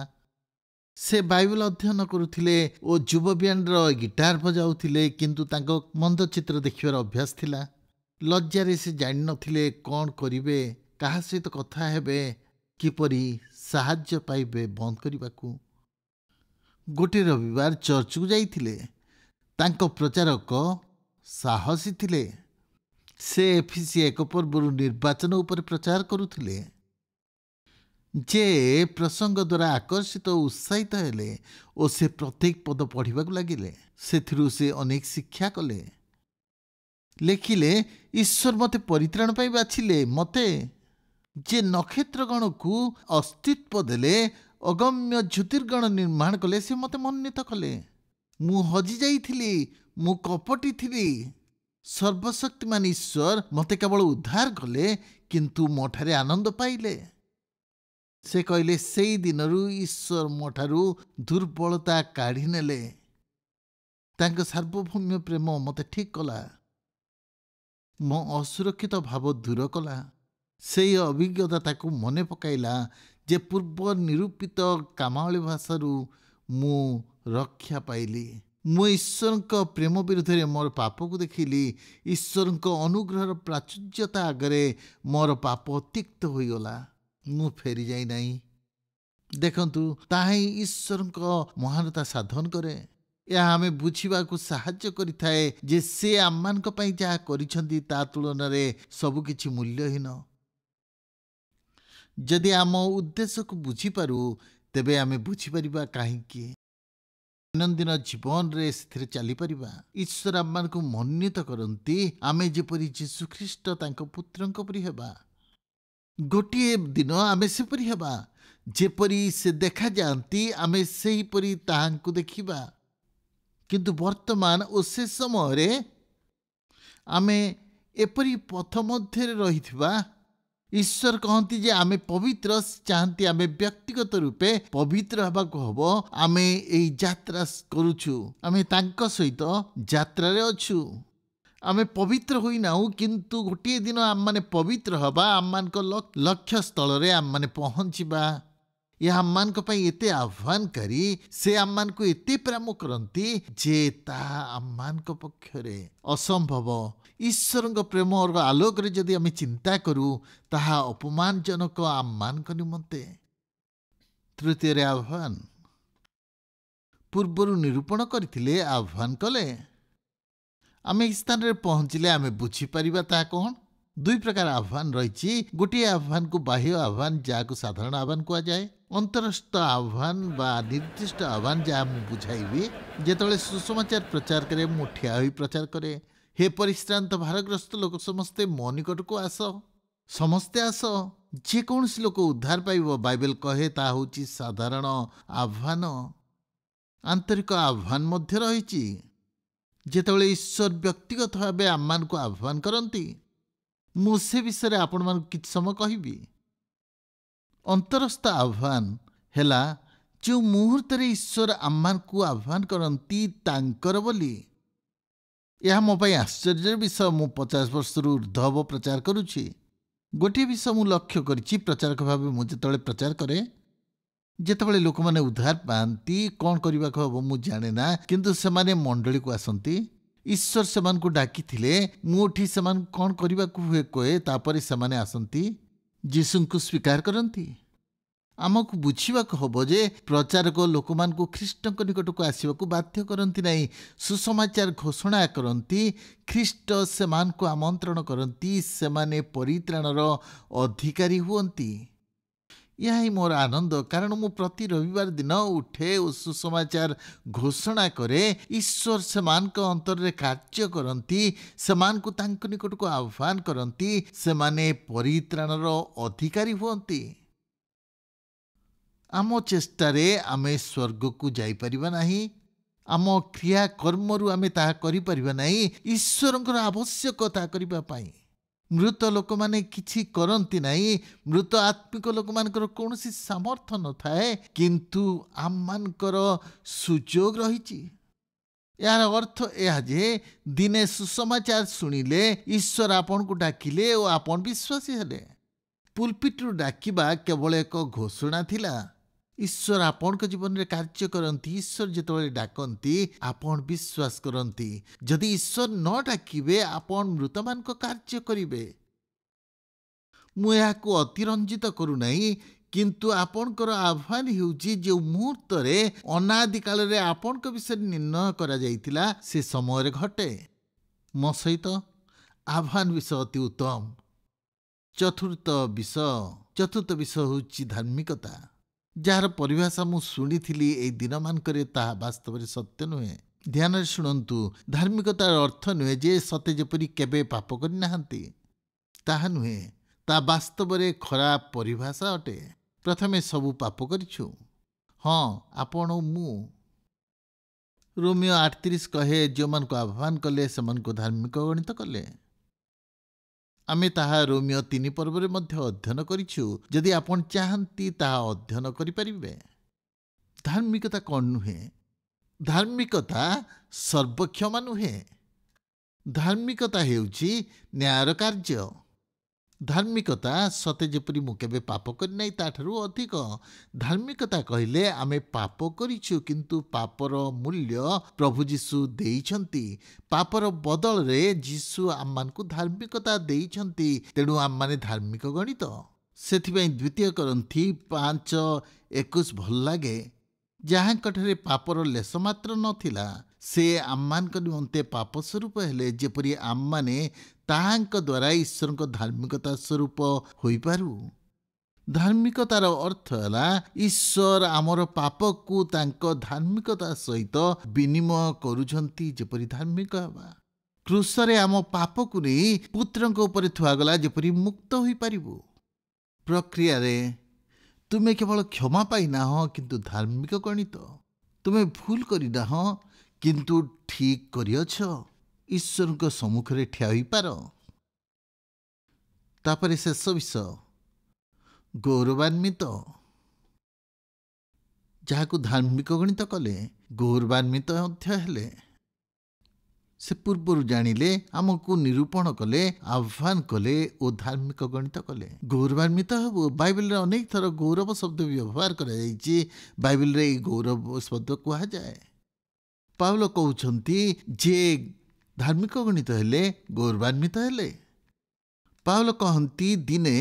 ସେ ବାଇବେଲ ଅଧ୍ୟୟନ କରୁଥିଲେ ଓ ଯୁବ ବ୍ୟାଣ୍ଡର ଗିଟାର ବଜାଉଥିଲେ, କିନ୍ତୁ ତାଙ୍କ ମନ୍ଦଚିତ୍ର ଦେଖିବାର ଅଭ୍ୟାସ ଥିଲା। ଲଜ୍ଜାରେ ସେ ଜାଣିନଥିଲେ କ'ଣ କରିବେ, କାହା ସହିତ କଥା ହେବେ, କିପରି ସାହାଯ୍ୟ ପାଇବେ ବନ୍ଦ କରିବାକୁ। ଗୋଟିଏ ରବିବାର ଚର୍ଚ୍ଚକୁ ଯାଇଥିଲେ। ତାଙ୍କ ପ୍ରଚାରକ ସାହସୀ ଥିଲେ। ସେ ଏଫିସି 1 ପୂର୍ବରୁ ନିର୍ବାଚନ ଉପରେ ପ୍ରଚାର କରୁଥିଲେ। ଯେ ପ୍ରସଙ୍ଗ ଦ୍ୱାରା ଆକର୍ଷିତ ଓ ଉତ୍ସାହିତ ହେଲେ ଓ ସେ ପ୍ରତ୍ୟେକ ପଦ ପଢ଼ିବାକୁ ଲାଗିଲେ। ସେଥିରୁ ସେ ଅନେକ ଶିକ୍ଷା କଲେ। ଲେଖିଲେ, ଈଶ୍ୱର ମୋତେ ପରିତ୍ରାଣ ପାଇଁ ବାଛିଲେ, ମୋତେ ଯେ ନକ୍ଷତ୍ରଗଣକୁ ଅସ୍ତିତ୍ୱ ଦେଲେ, ଅଗମ୍ୟ ଜ୍ୟୋତିର୍ଗଣ ନିର୍ମାଣ କଲେ, ସେ ମୋତେ ମନୋନୀତ କଲେ। ମୁଁ ହଜି ଯାଇଥିଲି, ମୁଁ କପଟୀ ଥିଲି। ସର୍ବଶକ୍ତିମାନ ଈଶ୍ୱର ମୋତେ କେବଳ ଉଦ୍ଧାର କଲେ, କିନ୍ତୁ ମୋ ଠାରେ ଆନନ୍ଦ ପାଇଲେ। ସେ କହିଲେ, ସେଇ ଦିନରୁ ଈଶ୍ୱର ମୋ ଠାରୁ ଦୁର୍ବଳତା କାଢ଼ି ନେଲେ। ତାଙ୍କ ସାର୍ବଭୌମ୍ୟ ପ୍ରେମ ମୋତେ ଠିକ୍ କଲା, ମୋ ଅସୁରକ୍ଷିତ ଭାବ ଦୂର କଲା। ସେହି ଅଭିଜ୍ଞତା ତାକୁ ମନେ ପକାଇଲା ଯେ ପୂର୍ବ ନିରୂପିତ କାମାବଳୀ ଭାଷାରୁ ମୁଁ ରକ୍ଷା ପାଇଲି। ମୁଁ ଈଶ୍ୱରଙ୍କ ପ୍ରେମ ବିରୁଦ୍ଧରେ ମୋର ପାପକୁ ଦେଖିଲି। ଈଶ୍ୱରଙ୍କ ଅନୁଗ୍ରହର ପ୍ରାଚୁର୍ଯ୍ୟତା ଆଗରେ ମୋର ପାପ ତିକ୍ତ ହୋଇଗଲା। ମୁଁ ଫେରି ଯାଇନାହିଁ। ଦେଖନ୍ତୁ, ତାହା ହିଁ ଈଶ୍ୱରଙ୍କ ମହାନତା ସାଧନ କରେ। ଏହା ଆମେ ବୁଝିବାକୁ ସାହାଯ୍ୟ କରିଥାଏ ଯେ ସେ ଆମମାନଙ୍କ ପାଇଁ ଯାହା କରିଛନ୍ତି ତା ତୁଳନାରେ ସବୁକିଛି ମୂଲ୍ୟହୀନ। ଯଦି ଆମ ଉଦ୍ଦେଶ୍ୟକୁ ବୁଝିପାରୁ, ତେବେ ଆମେ ବୁଝିପାରିବା କାହିଁକି ଦୈନନ୍ଦିନ ଜୀବନରେ ସେଥିରେ ଚାଲିପାରିବା। ଈଶ୍ୱର ଆମମାନଙ୍କୁ ମନୋନୀତ କରନ୍ତି, ଆମେ ଯେପରି ଯୀଶୁଖ୍ରୀଷ୍ଟ ତାଙ୍କ ପୁତ୍ରଙ୍କ ପରି ହେବା। ଗୋଟିଏ ଦିନ ଆମେ ସେପରି ହେବା। ଯେପରି ସେ ଦେଖାଯାଆନ୍ତି, ଆମେ ସେହିପରି ତାହାଙ୍କୁ ଦେଖିବା। କିନ୍ତୁ ବର୍ତ୍ତମାନ ଓ ସେ ସମୟରେ ଆମେ ଏପରି ପଥ ମଧ୍ୟରେ ରହିଥିବା। ଈଶ୍ୱର କହନ୍ତି ଯେ ଆମେ ପବିତ୍ର ଚାହାନ୍ତି, ଆମେ ବ୍ୟକ୍ତିଗତ ରୂପେ ପବିତ୍ର ହେବାକୁ ହବ। ଆମେ ଏହି ଯାତ୍ରା କରୁଛୁ, ଆମେ ତାଙ୍କ ସହିତ ଯାତ୍ରାରେ ଅଛୁ। ଆମେ ପବିତ୍ର ହୋଇନାହୁଁ, କିନ୍ତୁ ଗୋଟିଏ ଦିନ ଆମମାନେ ପବିତ୍ର ହେବା। ଆମମାନଙ୍କ ଲକ୍ଷ୍ୟ ସ୍ଥଳରେ ଆମମାନେ ପହଞ୍ଚିବା। ଏହା ଆମମାନଙ୍କ ପାଇଁ ଏତେ ଆହ୍ୱାନକାରୀ। ସେ ଆମମାନଙ୍କୁ ଏତେ ପ୍ରେମ କରନ୍ତି ଯେ ତାହା ଆମମାନଙ୍କ ପକ୍ଷରେ ଅସମ୍ଭବ। ଈଶ୍ୱରଙ୍କ ପ୍ରେମର ଆଲୋକରେ ଯଦି ଆମେ ଚିନ୍ତା କରୁ, ତାହା ଅପମାନଜନକ ଆମମାନଙ୍କ ନିମନ୍ତେ। ତୃତୀୟରେ ଆହ୍ୱାନ। ପୂର୍ବରୁ ନିରୂପଣ କରିଥିଲେ, ଆହ୍ୱାନ କଲେ। ଆମେ ଏହି ସ୍ଥାନରେ ପହଞ୍ଚିଲେ ଆମେ ବୁଝିପାରିବା ତାହା କ'ଣ। ଦୁଇ ପ୍ରକାର ଆହ୍ୱାନ ରହିଛି। ଗୋଟିଏ ଆହ୍ୱାନକୁ ବାହ୍ୟ ଆହ୍ୱାନ, ଯାହାକୁ ସାଧାରଣ ଆହ୍ୱାନ କୁହାଯାଏ। ଅନ୍ତରସ୍ଥ ଆହ୍ୱାନ ବା ନିର୍ଦ୍ଦିଷ୍ଟ ଆହ୍ୱାନ, ଯାହା ମୁଁ ବୁଝାଇବି। ଯେତେବେଳେ ସୁସମାଚାର ପ୍ରଚାର କରେ, ମୁଁ ଠିଆ ହୋଇ ପ୍ରଚାର କରେ, ହେ ପରିଶ୍ରାନ୍ତ ଭାରଗ୍ରସ୍ତ ଲୋକ ସମସ୍ତେ ମୋ ନିକଟକୁ ଆସ। ସମସ୍ତେ ଆସ, ଯେକୌଣସି ଲୋକ ଉଦ୍ଧାର ପାଇବ। ବାଇବେଲ କହେ ତାହା ହେଉଛି ସାଧାରଣ ଆହ୍ୱାନ। ଆନ୍ତରିକ ଆହ୍ୱାନ ମଧ୍ୟ ରହିଛି। ଯେତେବେଳେ ଈଶ୍ୱର ବ୍ୟକ୍ତିଗତ ଭାବେ ଆମମାନଙ୍କୁ ଆହ୍ୱାନ କରନ୍ତି, ମୁଁ ସେ ବିଷୟରେ ଆପଣମାନଙ୍କୁ କିଛି ସମୟ କହିବି। ଅନ୍ତରସ୍ଥ ଆହ୍ୱାନ ହେଲା ଯେଉଁ ମୁହୂର୍ତ୍ତରେ ଈଶ୍ୱର ଆମମାନଙ୍କୁ ଆହ୍ୱାନ କରନ୍ତି ତାଙ୍କର ବୋଲି। ଏହା ମୋ ପାଇଁ ଆଶ୍ଚର୍ଯ୍ୟର ବିଷୟ। ମୁଁ 50 ବର୍ଷରୁ ଉର୍ଦ୍ଧ୍ୱ ହେବ ପ୍ରଚାର କରୁଛି। ଗୋଟିଏ ବିଷୟ ମୁଁ ଲକ୍ଷ୍ୟ କରିଛି, ପ୍ରଚାରକ ଭାବେ ମୁଁ ଯେତେବେଳେ ପ୍ରଚାର କରେ, ଯେତେବେଳେ ଲୋକମାନେ ଉଦ୍ଧାର ପାଆନ୍ତି, କ'ଣ କରିବାକୁ ହେବ ମୁଁ ଜାଣେ ନା, କିନ୍ତୁ ସେମାନେ ମଣ୍ଡଳୀକୁ ଆସନ୍ତି। ଈଶ୍ୱର ସେମାନଙ୍କୁ ଡାକିଥିଲେ, ମୁଁ ଉଠି ସେମାନଙ୍କୁ କ'ଣ କରିବାକୁ ହୁଏ କହେ, ତାପରେ ସେମାନେ ଆସନ୍ତି, ଯୀଶୁଙ୍କୁ ସ୍ୱୀକାର କରନ୍ତି। ଆମକୁ ବୁଝିବାକୁ ହେବ ଯେ ପ୍ରଚାରକ ଲୋକମାନଙ୍କୁ ଖ୍ରୀଷ୍ଟଙ୍କ ନିକଟକୁ ଆସିବାକୁ ବାଧ୍ୟ କରନ୍ତି ନାହିଁ, ସୁସମାଚାର ଘୋଷଣା କରନ୍ତି। ଖ୍ରୀଷ୍ଟ ସେମାନଙ୍କୁ ଆମନ୍ତ୍ରଣ କରନ୍ତି, ସେମାନେ ପରିତ୍ରାଣର ଅଧିକାରୀ ହୁଅନ୍ତି। ଏହା ହିଁ ମୋର ଆନନ୍ଦ, କାରଣ ମୁଁ ପ୍ରତି ରବିବାର ଦିନ ଉଠେ ଓ ସୁସମାଚାର ଘୋଷଣା କରେ। ଈଶ୍ୱର ସେମାନଙ୍କ ଅନ୍ତରରେ କାର୍ଯ୍ୟ କରନ୍ତି, ସେମାନଙ୍କୁ ତାଙ୍କ ନିକଟକୁ ଆହ୍ୱାନ କରନ୍ତି, ସେମାନେ ପରିତ୍ରାଣର ଅଧିକାରୀ ହୁଅନ୍ତି। ଆମ ଚେଷ୍ଟାରେ ଆମେ ସ୍ୱର୍ଗକୁ ଯାଇପାରିବା ନାହିଁ, ଆମ କ୍ରିୟା କର୍ମରୁ ଆମେ ତାହା କରିପାରିବା ନାହିଁ। ଈଶ୍ୱରଙ୍କର ଆବଶ୍ୟକ ତାହା କରିବା ପାଇଁ। ମୃତ ଲୋକମାନେ କିଛି କରନ୍ତି ନାହିଁ, ମୃତ ଆତ୍ମିକ ଲୋକମାନଙ୍କର କୌଣସି ସାମର୍ଥ୍ୟ ନଥାଏ, କିନ୍ତୁ ଆମମାନଙ୍କର ସୁଯୋଗ ରହିଛି। ଏହାର ଅର୍ଥ ଏହା ଯେ ଦିନେ ସୁସମାଚାର ଶୁଣିଲେ, ଈଶ୍ୱର ଆପଣଙ୍କୁ ଡାକିଲେ ଓ ଆପଣ ବିଶ୍ୱାସୀ ହେଲେ। ପୁଲପିଟରୁ ଡାକିବା କେବଳ ଏକ ଘୋଷଣା ଥିଲା। ଈଶ୍ୱର ଆପଣଙ୍କ ଜୀବନରେ କାର୍ଯ୍ୟ କରନ୍ତି। ଈଶ୍ୱର ଯେତେବେଳେ ଡାକନ୍ତି, ଆପଣ ବିଶ୍ୱାସ କରନ୍ତି। ଯଦି ଈଶ୍ୱର ନ ଡାକିବେ, ଆପଣ ମୃତମାନଙ୍କ କାର୍ଯ୍ୟ କରିବେ। ମୁଁ ଏହାକୁ ଅତିରଞ୍ଜିତ କରୁନାହିଁ, କିନ୍ତୁ ଆପଣଙ୍କର ଆହ୍ୱାନ ହେଉଛି ଯେଉଁ ମୁହୂର୍ତ୍ତରେ ଅନାଦି କାଳରେ ଆପଣଙ୍କ ବିଷୟରେ ନିର୍ଣ୍ଣୟ କରାଯାଇଥିଲା, ସେ ସମୟରେ ଘଟେ। ମୋ ସହିତ ଆହ୍ୱାନ ବିଷୟ ଅତି ଉତ୍ତମ। ଚତୁର୍ଥ ବିଷୟ ହେଉଛି ଧାର୍ମିକତା, ଯାହାର ପରିଭାଷା ମୁଁ ଶୁଣିଥିଲି ଏହି ଦିନମାନଙ୍କରେ, ତାହା ବାସ୍ତବରେ ସତ୍ୟ ନୁହେଁ। ଧ୍ୟାନରେ ଶୁଣନ୍ତୁ, ଧାର୍ମିକତାର ଅର୍ଥ ନୁହେଁ ଯେ ସତେ ଯେପରି କେବେ ପାପ କରିନାହାନ୍ତି, ତାହା ନୁହେଁ। ତା ବାସ୍ତବରେ ଖରାପ ପରିଭାଷା ଅଟେ। ପ୍ରଥମେ ସବୁ ପାପ କରିଛୁ, ହଁ, ଆପଣ ଓ ମୁଁ। ରୋମିଓ 38 କହେ, ଯେଉଁମାନଙ୍କୁ ଆହ୍ୱାନ କଲେ ସେମାନଙ୍କୁ ଧାର୍ମିକ ଗଣିତ କଲେ। ଆମେ ତାହା ରୋମିଓ 3 ପର୍ବରେ ମଧ୍ୟ ଅଧ୍ୟୟନ କରିଛୁ। ଯଦି ଆପଣ ଚାହାନ୍ତି ତାହା ଅଧ୍ୟୟନ କରିପାରିବେ। ଧାର୍ମିକତା କ'ଣ ନୁହେଁ? ଧାର୍ମିକତା ସର୍ବକ୍ଷମା ନୁହେଁ। ଧାର୍ମିକତା ହେଉଛି ନ୍ୟାୟର କାର୍ଯ୍ୟ। ଧାର୍ମିକତା ସତେ ଯେପରି ମୁଁ କେବେ ପାପ କରିନାହିଁ ତାଠାରୁ ଅଧିକ। ଧାର୍ମିକତା କହିଲେ ଆମେ ପାପ କରିଛୁ, କିନ୍ତୁ ପାପର ମୂଲ୍ୟ ପ୍ରଭୁ ଯୀଶୁ ଦେଇଛନ୍ତି। ପାପର ବଦଳରେ ଯୀଶୁ ଆମମାନଙ୍କୁ ଧାର୍ମିକତା ଦେଇଛନ୍ତି, ତେଣୁ ଆମମାନେ ଧାର୍ମିକ ଗଣିତ। ସେଥିପାଇଁ 2 କରିନ୍ଥୀ 5:21 ଭଲ ଲାଗେ। ଯାହାଙ୍କଠାରେ ପାପର ଲେଶ ମାତ୍ର ନଥିଲା, ସେ ଆମମାନଙ୍କ ନିମନ୍ତେ ପାପ ସ୍ୱରୂପ ହେଲେ, ଯେପରି ଆମମାନେ ତାହାଙ୍କ ଦ୍ୱାରା ଈଶ୍ୱରଙ୍କ ଧାର୍ମିକତା ସ୍ୱରୂପ ହୋଇପାରୁ। ଧାର୍ମିକତାର ଅର୍ଥ ହେଲା ଈଶ୍ୱର ଆମର ପାପକୁ ତାଙ୍କ ଧାର୍ମିକତା ସହିତ ବିନିମୟ କରୁଛନ୍ତି, ଯେପରି ଧାର୍ମିକ ହେବା। କ୍ରୁଶରେ ଆମ ପାପକୁ ନେଇ ପୁତ୍ରଙ୍କ ଉପରେ ଥୁଆଗଲା, ଯେପରି ମୁକ୍ତ ହୋଇପାରିବୁ। ପ୍ରକ୍ରିୟାରେ ତୁମେ କେବଳ କ୍ଷମା ପାଇନାହଁ, କିନ୍ତୁ ଧାର୍ମିକ ଗଣିତ। ତୁମେ ଭୁଲ କରିନାହଁ, କିନ୍ତୁ ଠିକ୍ କରିଅଛ। ଈଶ୍ୱରଙ୍କ ସମ୍ମୁଖରେ ଠିଆ ହୋଇପାର। ତାପରେ ଶେଷ ବିଷୟ, ଗୌରବାନ୍ୱିତ। ଯାହାକୁ ଧାର୍ମିକ ଗଣିତ କଲେ, ଗୌରବାନ୍ୱିତ ମଧ୍ୟ ହେଲେ। ସେ ପୂର୍ବରୁ ଜାଣିଲେ, ଆମକୁ ନିରୂପଣ କଲେ, ଆହ୍ୱାନ କଲେ ଓ ଧାର୍ମିକ ଗଣିତ କଲେ। ଗୌରବାନ୍ୱିତ ହେବୁ। ବାଇବେଲରେ ଅନେକ ଥର ଗୌରବ ଶବ୍ଦ ବ୍ୟବହାର କରାଯାଇଛି। ବାଇବେଲରେ ଏହି ଗୌରବ ଶବ୍ଦ କୁହାଯାଏ। ପାଉଲ କହୁଛନ୍ତି ଯେ ଧାର୍ମିକ ଗଣିତ ହେଲେ, ଗୌରବାନ୍ୱିତ ହେଲେ। ପାଉଲ କହନ୍ତି, ଦିନେ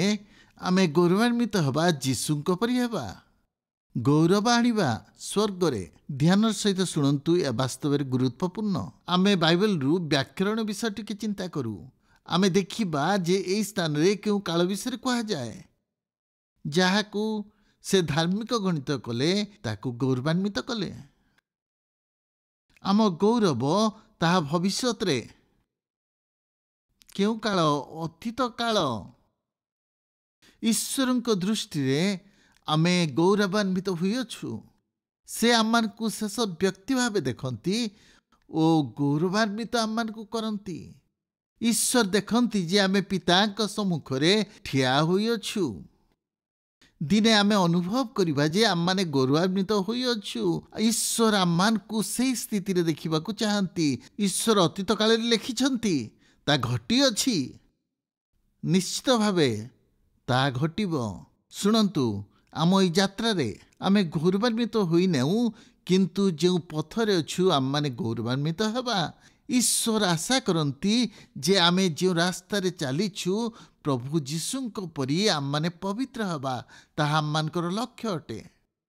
ଆମେ ଗୌରବାନ୍ୱିତ ହେବା, ଯୀଶୁଙ୍କ ପରି ହେବା। ଗୌରବ ଆଣିବା ସ୍ୱର୍ଗରେ। ଧ୍ୟାନର ସହିତ ଶୁଣନ୍ତୁ, ଏହା ବାସ୍ତବରେ ଗୁରୁତ୍ୱପୂର୍ଣ୍ଣ। ଆମେ ବାଇବେଲରୁ ବ୍ୟାକରଣ ବିଷୟ ଟିକେ ଚିନ୍ତା କରୁ। ଆମେ ଦେଖିବା ଯେ ଏହି ସ୍ଥାନରେ କେଉଁ କାଳ ବିଷୟରେ କୁହାଯାଏ। ଯାହାକୁ ସେ ଧାର୍ମିକ ଗଣିତ କଲେ, ତାକୁ ଗୌରବାନ୍ୱିତ କଲେ। ଆମ ଗୌରବ ତାହା ଭବିଷ୍ୟତରେ। କେଉଁ କାଳ? ଅତୀତ କାଳ। ଈଶ୍ୱରଙ୍କ ଦୃଷ୍ଟିରେ ଆମେ ଗୌରବାନ୍ୱିତ ହୋଇଅଛୁ। ସେ ଆମମାନଙ୍କୁ ଶେଷ ବ୍ୟକ୍ତି ଭାବେ ଦେଖନ୍ତି ଓ ଗୌରବାନ୍ୱିତ ଆମମାନଙ୍କୁ କରନ୍ତି। ଈଶ୍ୱର ଦେଖନ୍ତି ଯେ ଆମେ ପିତାଙ୍କ ସମ୍ମୁଖରେ ଠିଆ ହୋଇଅଛୁ। ଦିନେ ଆମେ ଅନୁଭବ କରିବା ଯେ ଆମମାନେ ଗୌରବାନ୍ୱିତ ହୋଇଅଛୁ। ଈଶ୍ୱର ଆମମାନଙ୍କୁ ସେହି ସ୍ଥିତିରେ ଦେଖିବାକୁ ଚାହାନ୍ତି। ଈଶ୍ୱର ଅତୀତ କାଳରେ ଲେଖିଛନ୍ତି, ତା ଘଟିଅଛି, ନିଶ୍ଚିତ ଭାବେ ତାହା ଘଟିବ। ଶୁଣନ୍ତୁ, ଆମ ଏଇ ଯାତ୍ରାରେ ଆମେ ଗୌରବାନ୍ୱିତ ହୋଇନାହୁଁ, କିନ୍ତୁ ଯେଉଁ ପଥରେ ଅଛୁ ଆମମାନେ ଗୌରବାନ୍ୱିତ ହେବା। ଈଶ୍ୱର ଆଶା କରନ୍ତି ଯେ ଆମେ ଯେଉଁ ରାସ୍ତାରେ ଚାଲିଛୁ ପ୍ରଭୁ ଯୀଶୁଙ୍କ ପରି ଆମମାନେ ପବିତ୍ର ହେବା। ତାହା ଆମମାନଙ୍କର ଲକ୍ଷ୍ୟ ଅଟେ।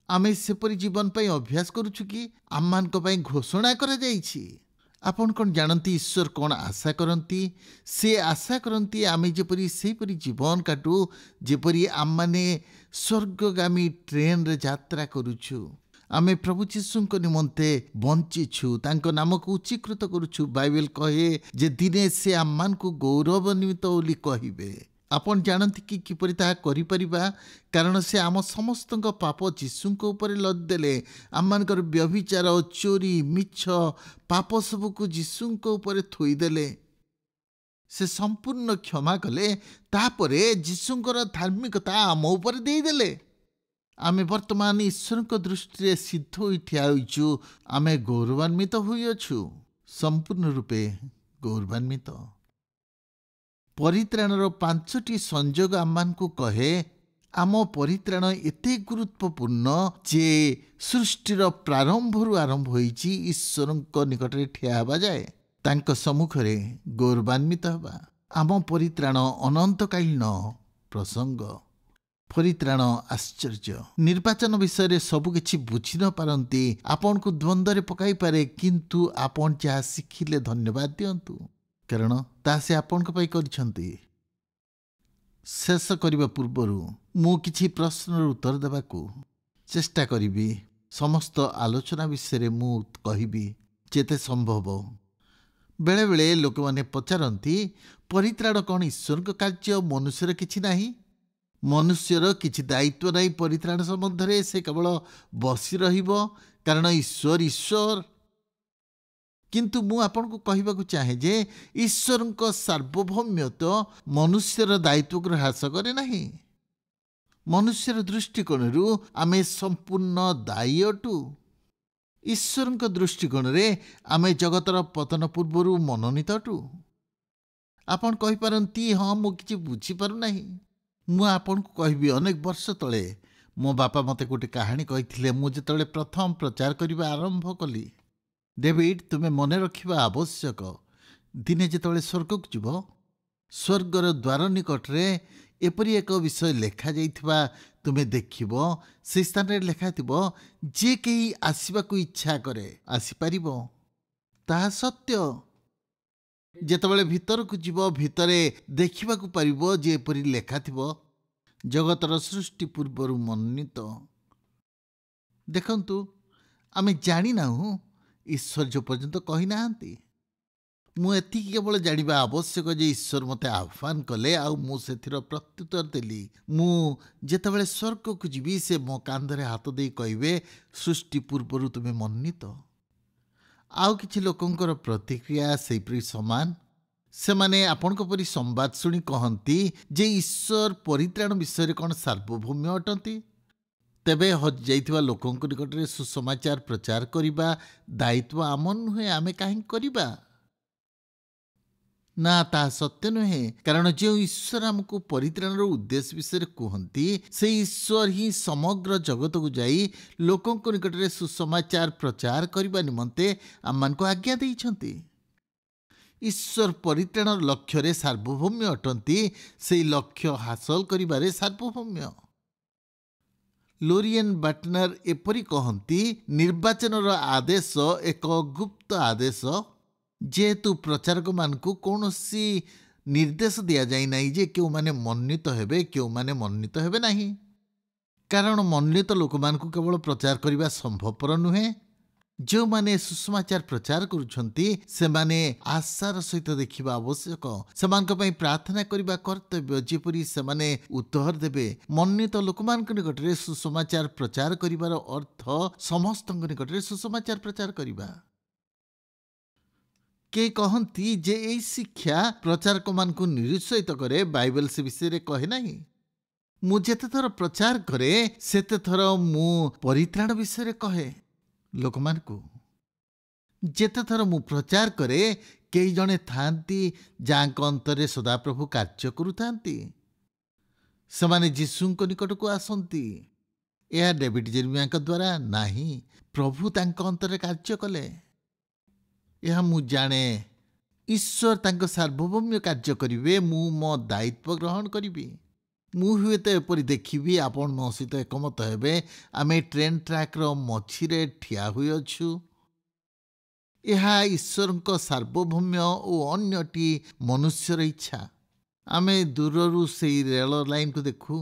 ଆମେ ସେପରି ଜୀବନ ପାଇଁ ଅଭ୍ୟାସ କରୁଛୁ କି? ଆମମାନଙ୍କ ପାଇଁ ଘୋଷଣା କରାଯାଇଛି। ଆପଣ କ'ଣ ଜାଣନ୍ତି ଈଶ୍ୱର କ'ଣ ଆଶା କରନ୍ତି? ସେ ଆଶା କରନ୍ତି ଆମେ ଯେପରି ସେହିପରି ଜୀବନ କାଟୁ, ଯେପରି ଆମମାନେ ସ୍ୱର୍ଗଗାମୀ ଟ୍ରେନରେ ଯାତ୍ରା କରୁଛୁ। ଆମେ ପ୍ରଭୁ ଯୀଶୁଙ୍କ ନିମନ୍ତେ ବଞ୍ଚିଛୁ, ତାଙ୍କ ନାମକୁ ଉଚ୍ଚୀକୃତ କରୁଛୁ। ବାଇବେଲ କହେ ଯେ ଦିନେ ସେ ଆମମାନଙ୍କୁ ଗୌରବାନ୍ୱିତ ବୋଲି କହିବେ। ଆପଣ ଜାଣନ୍ତି କି କିପରି ତାହା କରିପାରିବା? କାରଣ ସେ ଆମ ସମସ୍ତଙ୍କ ପାପ ଯୀଶୁଙ୍କ ଉପରେ ଲଦିଦେଲେ। ଆମମାନଙ୍କର ବ୍ୟଭିଚାର, ଚୋରି, ମିଛ ପାପ ସବୁକୁ ଯୀଶୁଙ୍କ ଉପରେ ଥୋଇଦେଲେ। ସେ ସମ୍ପୂର୍ଣ୍ଣ କ୍ଷମା କଲେ। ତାପରେ ଯୀଶୁଙ୍କର ଧାର୍ମିକତା ଆମ ଉପରେ ଦେଇଦେଲେ। ଆମେ ବର୍ତ୍ତମାନ ଈଶ୍ୱରଙ୍କ ଦୃଷ୍ଟିରେ ସିଦ୍ଧ ହୋଇ ଠିଆ ହୋଇଛୁ। ଆମେ ଗୌରବାନ୍ୱିତ ହୋଇଅଛୁ, ସମ୍ପୂର୍ଣ୍ଣ ରୂପେ ଗୌରବାନ୍ୱିତ। ପରିତ୍ରାଣର 5ଟି ସଂଯୋଗ ଆମମାନଙ୍କୁ କହେ ଆମ ପରିତ୍ରାଣ ଏତେ ଗୁରୁତ୍ୱପୂର୍ଣ୍ଣ ଯେ ସୃଷ୍ଟିର ପ୍ରାରମ୍ଭରୁ ଆରମ୍ଭ ହୋଇଛି ଈଶ୍ୱରଙ୍କ ନିକଟରେ ଠିଆ ହେବା ଯାଏ, ତାଙ୍କ ସମ୍ମୁଖରେ ଗୌରବାନ୍ୱିତ ହେବା। ଆମ ପରିତ୍ରାଣ ଅନନ୍ତକାଳୀନ ପ୍ରସଙ୍ଗ। ପରିତ୍ରାଣ ଆଶ୍ଚର୍ଯ୍ୟ। ନିର୍ବାଚନ ବିଷୟରେ ସବୁକିଛି ବୁଝି ନ ପାରନ୍ତି, ଆପଣଙ୍କୁ ଦ୍ୱନ୍ଦ୍ୱରେ ପକାଇପାରେ, କିନ୍ତୁ ଆପଣ ଯାହା ଶିଖିଲେ ଧନ୍ୟବାଦ ଦିଅନ୍ତୁ, କାରଣ ତାହା ସେ ଆପଣଙ୍କ ପାଇଁ କରିଛନ୍ତି। ଶେଷ କରିବା ପୂର୍ବରୁ ମୁଁ କିଛି ପ୍ରଶ୍ନର ଉତ୍ତର ଦେବାକୁ ଚେଷ୍ଟା କରିବି। ସମସ୍ତ ଆଲୋଚନା ବିଷୟରେ ମୁଁ କହିବି ଯେତେ ସମ୍ଭବ। ବେଳେବେଳେ ଲୋକମାନେ ପଚାରନ୍ତି, ପରିତ୍ରାଣ କ'ଣ ଈଶ୍ୱରଙ୍କ କାର୍ଯ୍ୟ? ମନୁଷ୍ୟର କିଛି ନାହିଁ? ମନୁଷ୍ୟର କିଛି ଦାୟିତ୍ୱ ନାହିଁ ପରିତ୍ରାଣ ସମ୍ବନ୍ଧରେ? ସେ କେବଳ ବସି ରହିବ କାରଣ ଈଶ୍ୱର। କିନ୍ତୁ ମୁଁ ଆପଣଙ୍କୁ କହିବାକୁ ଚାହେଁ ଯେ ଈଶ୍ୱରଙ୍କ ସାର୍ବଭୌମ୍ୟତ୍ୱ ମନୁଷ୍ୟର ଦାୟିତ୍ୱକୁ ହ୍ରାସ କରେ ନାହିଁ। ମନୁଷ୍ୟର ଦୃଷ୍ଟିକୋଣରୁ ଆମେ ସମ୍ପୂର୍ଣ୍ଣ ଦାୟୀ ଅଟୁ। ଈଶ୍ୱରଙ୍କ ଦୃଷ୍ଟିକୋଣରେ ଆମେ ଜଗତର ପତନ ପୂର୍ବରୁ ମନୋନୀତ ଅଟୁ। ଆପଣ କହିପାରନ୍ତି, ହଁ ମୁଁ କିଛି ବୁଝିପାରୁନାହିଁ। ମୁଁ ଆପଣଙ୍କୁ କହିବି, ଅନେକ ବର୍ଷ ତଳେ ମୋ ବାପା ମୋତେ ଗୋଟେ କାହାଣୀ କହିଥିଲେ। ମୁଁ ଯେତେବେଳେ ପ୍ରଥମ ପ୍ରଚାର କରିବା ଆରମ୍ଭ କଲି, ଡେଭିଡ୍, ତୁମେ ମନେ ରଖିବା ଆବଶ୍ୟକ, ଦିନେ ଯେତେବେଳେ ସ୍ୱର୍ଗକୁ ଯିବ, ସ୍ୱର୍ଗର ଦ୍ୱାର ନିକଟରେ ଏପରି ଏକ ବିଷୟ ଲେଖାଯାଇଥିବା ତୁମେ ଦେଖିବ। ସେହି ସ୍ଥାନରେ ଲେଖାଥିବ, ଯେ କେହି ଆସିବାକୁ ଇଚ୍ଛା କରେ ଆସିପାରିବ। ତାହା ସତ୍ୟ। ଯେତେବେଳେ ଭିତରକୁ ଯିବ, ଭିତରେ ଦେଖିବାକୁ ପାରିବ ଯେ ଏପରି ଲେଖାଥିବ, ଜଗତର ସୃଷ୍ଟି ପୂର୍ବରୁ ମନୋନୀତ। ଦେଖନ୍ତୁ, ଆମେ ଜାଣିନାହୁଁ, ଈଶ୍ୱର ଯେ ପର୍ଯ୍ୟନ୍ତ କହିନାହାନ୍ତି। ମୁଁ ଏତିକି କେବଳ ଜାଣିବା ଆବଶ୍ୟକ ଯେ ଈଶ୍ୱର ମୋତେ ଆହ୍ୱାନ କଲେ ଆଉ ମୁଁ ସେଥିର ପ୍ରତ୍ୟୁତ୍ତର ଦେଲି। ମୁଁ ଯେତେବେଳେ ସ୍ୱର୍ଗକୁ ଯିବି, ସେ ମୋ କାନ୍ଧରେ ହାତ ଦେଇ କହିବେ, ସୃଷ୍ଟି ପୂର୍ବରୁ ତୁମେ ମନୋନୀତ। ଆଉ କିଛି ଲୋକଙ୍କର ପ୍ରତିକ୍ରିୟା ସେହିପରି ସମାନ। ସେମାନେ ଆପଣଙ୍କ ପରି ସମ୍ବାଦ ଶୁଣି କହନ୍ତି ଯେ ଈଶ୍ୱର ପରିତ୍ରାଣ ବିଷୟରେ କ'ଣ ସାର୍ବଭୌମ୍ୟ ଅଟନ୍ତି? ତେବେ ହଜିଯାଇଥିବା ଲୋକଙ୍କ ନିକଟରେ ସୁସମାଚାର ପ୍ରଚାର କରିବା ଦାୟିତ୍ୱ ଆମ ନୁହେଁ, ଆମେ କାହିଁକି କରିବା? ନା, ତାହା ସତ୍ୟ ନୁହେଁ। କାରଣ ଯେଉଁ ଈଶ୍ୱର ଆମକୁ ପରିତ୍ରାଣର ଉଦ୍ଦେଶ୍ୟ ବିଷୟରେ କୁହନ୍ତି, ସେହି ଈଶ୍ୱର ହିଁ ସମଗ୍ର ଜଗତକୁ ଯାଇ ଲୋକଙ୍କ ନିକଟରେ ସୁସମାଚାର ପ୍ରଚାର କରିବା ନିମନ୍ତେ ଆମମାନଙ୍କୁ ଆଜ୍ଞା ଦେଇଛନ୍ତି। ଈଶ୍ୱର ପରିତ୍ରାଣର ଲକ୍ଷ୍ୟରେ ସାର୍ବଭୌମ୍ୟ ଅଟନ୍ତି, ସେହି ଲକ୍ଷ୍ୟ ହାସଲ କରିବାରେ ସାର୍ବଭୌମ୍ୟ। ଲୋରିଏନ୍ ବାଟନର ଏପରି କହନ୍ତି, ନିର୍ବାଚନର ଆଦେଶ ଏକ ଗୁପ୍ତ ଆଦେଶ। ଯେହେତୁ ପ୍ରଚାରକମାନଙ୍କୁ କୌଣସି ନିର୍ଦ୍ଦେଶ ଦିଆଯାଇ ନାହିଁ ଯେ କେଉଁମାନେ ମନୋନୀତ ହେବେ, କେଉଁମାନେ ମନୋନୀତ ହେବେ ନାହିଁ। କାରଣ ମନୋନୀତ ଲୋକମାନଙ୍କୁ କେବଳ ପ୍ରଚାର କରିବା ସମ୍ଭବପର ନୁହେଁ। ଯେଉଁମାନେ ସୁସମାଚାର ପ୍ରଚାର କରୁଛନ୍ତି, ସେମାନେ ଆଶାର ସହିତ ଦେଖିବା ଆବଶ୍ୟକ। ସେମାନଙ୍କ ପାଇଁ ପ୍ରାର୍ଥନା କରିବା କର୍ତ୍ତବ୍ୟ, ଯେପରି ସେମାନେ ଉତ୍ତର ଦେବେ। ମନୋନୀତ ଲୋକମାନଙ୍କ ନିକଟରେ ସୁସମାଚାର ପ୍ରଚାର କରିବାର ଅର୍ଥ ସମସ୍ତଙ୍କ ନିକଟରେ ସୁସମାଚାର ପ୍ରଚାର କରିବା। କେହି କହନ୍ତି ଯେ ଏହି ଶିକ୍ଷା ପ୍ରଚାରକମାନଙ୍କୁ ନିରୁତ୍ସାହିତ କରେ। ବାଇବେଲ ସେ ବିଷୟରେ କହେ ନାହିଁ। ମୁଁ ଯେତେ ଥର ପ୍ରଚାର କରେ ସେତେ ଥର ମୁଁ ପରିତ୍ରାଣ ବିଷୟରେ କହେ ଲୋକମାନଙ୍କୁ। ଯେତେ ଥର ମୁଁ ପ୍ରଚାର କରେ କେହି ଜଣେ ଥାଆନ୍ତି ଯାହାଙ୍କ ଅନ୍ତରରେ ସଦାପ୍ରଭୁ କାର୍ଯ୍ୟ କରୁଥାନ୍ତି। ସେମାନେ ଯୀଶୁଙ୍କ ନିକଟକୁ ଆସନ୍ତି। ଏହା ଡେଭିଡ୍ ଜେରେମିୟାଙ୍କ ଦ୍ୱାରା ନାହିଁ, ପ୍ରଭୁ ତାଙ୍କ ଅନ୍ତରରେ କାର୍ଯ୍ୟ କଲେ। ଏହା ମୁଁ ଜାଣେ। ଈଶ୍ୱର ତାଙ୍କ ସାର୍ବଭୌମ୍ୟ କାର୍ଯ୍ୟ କରିବେ। ମୁଁ ମୋ ଦାୟିତ୍ୱ ଗ୍ରହଣ କରିବି। ମୁଁ ହୁଏତ ଏପରି ଦେଖିବି, ଆପଣ ମୋ ସହିତ ଏକମତ ହେବେ, ଆମେ ଟ୍ରେନ୍ ଟ୍ରାକ୍ର ମଝିରେ ଠିଆ ହୋଇଅଛୁ। ଏହା ଈଶ୍ୱରଙ୍କ ସାର୍ବଭୌମ୍ୟ ଓ ଅନ୍ୟଟି ମନୁଷ୍ୟର ଇଚ୍ଛା। ଆମେ ଦୂରରୁ ସେହି ରେଳ ଲାଇନ୍କୁ ଦେଖୁ।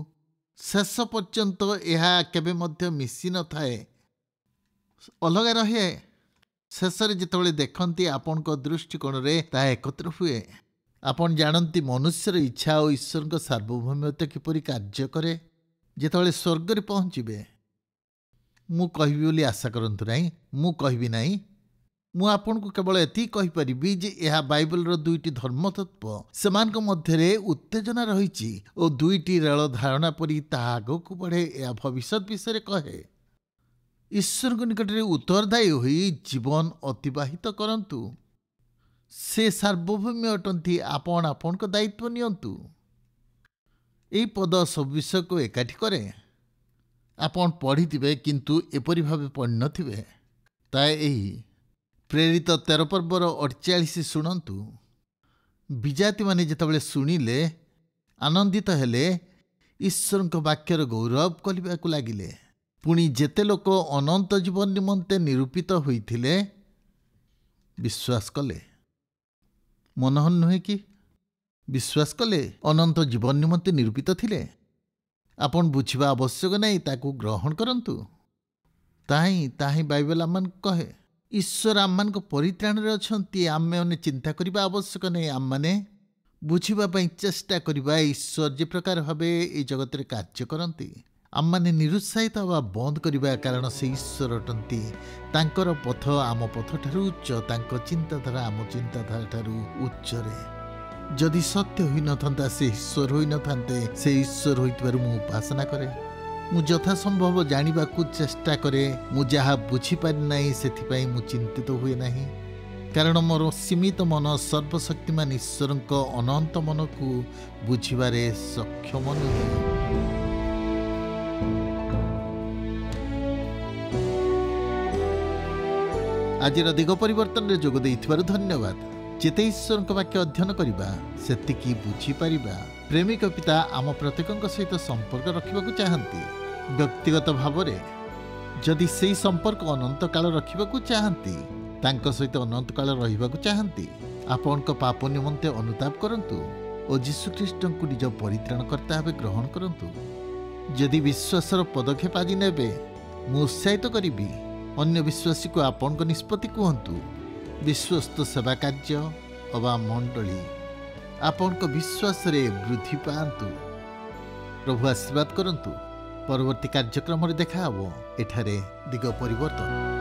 ଶେଷ ପର୍ଯ୍ୟନ୍ତ ଏହା କେବେ ମଧ୍ୟ ମିଶି ନଥାଏ, ଅଲଗା ରହେ। ଶେଷରେ ଯେତେବେଳେ ଦେଖନ୍ତି ଆପଣଙ୍କ ଦୃଷ୍ଟିକୋଣରେ ତାହା ଏକତ୍ର ହୁଏ। ଆପଣ ଜାଣନ୍ତି ମନୁଷ୍ୟର ଇଚ୍ଛା ଓ ଈଶ୍ୱରଙ୍କ ସାର୍ବଭୌମ୍ୟତା କିପରି କାର୍ଯ୍ୟ କରେ। ଯେତେବେଳେ ସ୍ୱର୍ଗରେ ପହଞ୍ଚିବେ, ମୁଁ କହିବି ବୋଲି ଆଶା କରନ୍ତୁ ନାହିଁ, ମୁଁ କହିବି ନାହିଁ। ମୁଁ ଆପଣଙ୍କୁ କେବଳ ଏତିକି କହିପାରିବି ଯେ ଏହା ବାଇବଲର ଦୁଇଟି ଧର୍ମତତ୍ତ୍ୱ, ସେମାନଙ୍କ ମଧ୍ୟରେ ଉତ୍ତେଜନା ରହିଛି ଓ ଦୁଇଟି ରେଳ ଧାରଣା ପରି ତାହା ଆଗକୁ ବଢ଼େ। ଏହା ଭବିଷ୍ୟତ ବିଷୟରେ କହେ। ଈଶ୍ୱରଙ୍କ ନିକଟରେ ଉତ୍ତରଦାୟୀ ହୋଇ ଜୀବନ ଅତିବାହିତ କରନ୍ତୁ। ସେ ସାର୍ବଭୌମ୍ୟ ଅଟନ୍ତି। ଆପଣ ଆପଣଙ୍କ ଦାୟିତ୍ୱ ନିଅନ୍ତୁ। ଏହି ପଦ ସବୁ ବିଷୟକୁ ଏକାଠି କରେ। ଆପଣ ପଢ଼ିଥିବେ କିନ୍ତୁ ଏପରି ଭାବେ ପଢ଼ିନଥିବେ। ତାହା ଏହି ପ୍ରେରିତ 13 ପର୍ବର 48 ଶୁଣନ୍ତୁ। ବିଜାତିମାନେ ଯେତେବେଳେ ଶୁଣିଲେ, ଆନନ୍ଦିତ ହେଲେ, ଈଶ୍ୱରଙ୍କ ବାକ୍ୟର ଗୌରବ କରିବାକୁ ଲାଗିଲେ। ପୁଣି ଯେତେ ଲୋକ ଅନନ୍ତ ଜୀବନ ନିମନ୍ତେ ନିରୂପିତ ହୋଇଥିଲେ ବିଶ୍ୱାସ କଲେ। ମନୋହର ନୁହେଁ କି? ବିଶ୍ୱାସ କଲେ, ଅନନ୍ତ ଜୀବନ ନିମନ୍ତେ ନିରୂପିତ ଥିଲେ। ଆପଣ ବୁଝିବା ଆବଶ୍ୟକ ନାହିଁ, ତାକୁ ଗ୍ରହଣ କରନ୍ତୁ। ତାହିଁ ବାଇବେଲ ଆମମାନଙ୍କୁ କହେ। ଈଶ୍ୱର ଆମମାନଙ୍କ ପରିତ୍ରାଣରେ ଅଛନ୍ତି। ଆମେମାନେ ଚିନ୍ତା କରିବା ଆବଶ୍ୟକ ନାହିଁ। ଆମମାନେ ବୁଝିବା ପାଇଁ ଚେଷ୍ଟା କରିବା ଈଶ୍ୱର ଯେ ପ୍ରକାର ଭାବେ ଏହି ଜଗତରେ କାର୍ଯ୍ୟ କରନ୍ତି। ଆମମାନେ ନିରୁତ୍ସାହିତ ହେବା ବନ୍ଦ କରିବା, କାରଣ ସେ ଈଶ୍ୱର ଅଟନ୍ତି। ତାଙ୍କର ପଥ ଆମ ପଥଠାରୁ ଉଚ୍ଚ, ତାଙ୍କ ଚିନ୍ତାଧାରା ଆମ ଚିନ୍ତାଧାରା ଠାରୁ ଉଚ୍ଚରେ। ଯଦି ସତ୍ୟ ହୋଇନଥାନ୍ତା ସେ ଈଶ୍ୱର ହୋଇନଥାନ୍ତେ। ସେ ଈଶ୍ୱର ହୋଇଥିବାରୁ ମୁଁ ଉପାସନା କରେ। ମୁଁ ଯଥାସମ୍ଭବ ଜାଣିବାକୁ ଚେଷ୍ଟା କରେ। ମୁଁ ଯାହା ବୁଝିପାରି ନାହିଁ ସେଥିପାଇଁ ମୁଁ ଚିନ୍ତିତ ହୁଏ ନାହିଁ, କାରଣ ମୋର ସୀମିତ ମନ ସର୍ବଶକ୍ତିମାନ ଈଶ୍ୱରଙ୍କ ଅନନ୍ତ ମନକୁ ବୁଝିବାରେ ସକ୍ଷମ ନୁହେଁ। ଆଜିର ଦିଗ ପରିବର୍ତ୍ତନରେ ଯୋଗ ଦେଇଥିବାରୁ ଧନ୍ୟବାଦ। ଯେତେ ଈଶ୍ୱରଙ୍କ ବାକ୍ୟ ଅଧ୍ୟୟନ କରିବା ସେତିକି ବୁଝିପାରିବା। ପ୍ରେମିକ ପିତା ଆମ ପ୍ରତ୍ୟେକଙ୍କ ସହିତ ସମ୍ପର୍କ ରଖିବାକୁ ଚାହାନ୍ତି। ବ୍ୟକ୍ତିଗତ ଭାବରେ ଯଦି ସେହି ସମ୍ପର୍କ ଅନନ୍ତ କାଳ ରଖିବାକୁ ଚାହାନ୍ତି, ତାଙ୍କ ସହିତ ଅନନ୍ତ କାଳ ରହିବାକୁ ଚାହାନ୍ତି, ଆପଣଙ୍କ ପାପ ନିମନ୍ତେ ଅନୁତାପ କରନ୍ତୁ ଓ ଯୀଶୁଖ୍ରୀଷ୍ଟଙ୍କୁ ନିଜ ପରିତ୍ରାଣକର୍ତ୍ତା ଭାବେ ଗ୍ରହଣ କରନ୍ତୁ। ଯଦି ବିଶ୍ୱାସର ପଦକ୍ଷେପ ଆଜି ନେବେ, ମୁଁ ଉତ୍ସାହିତ କରିବି। ଅନ୍ୟ ବିଶ୍ୱାସୀକୁ ଆପଣଙ୍କ ନିଷ୍ପତ୍ତି କୁହନ୍ତୁ। ବିଶ୍ୱସ୍ତ ସେବା କାର୍ଯ୍ୟ ଅବା ମଣ୍ଡଳୀ ଆପଣଙ୍କ ବିଶ୍ୱାସରେ ବୃଦ୍ଧି ପାଆନ୍ତୁ। ପ୍ରଭୁ ଆଶୀର୍ବାଦ କରନ୍ତୁ। ପରବର୍ତ୍ତୀ କାର୍ଯ୍ୟକ୍ରମରେ ଦେଖା ହେବ। ଏଠାରେ ଦିଗ ପରିବର୍ତ୍ତନ।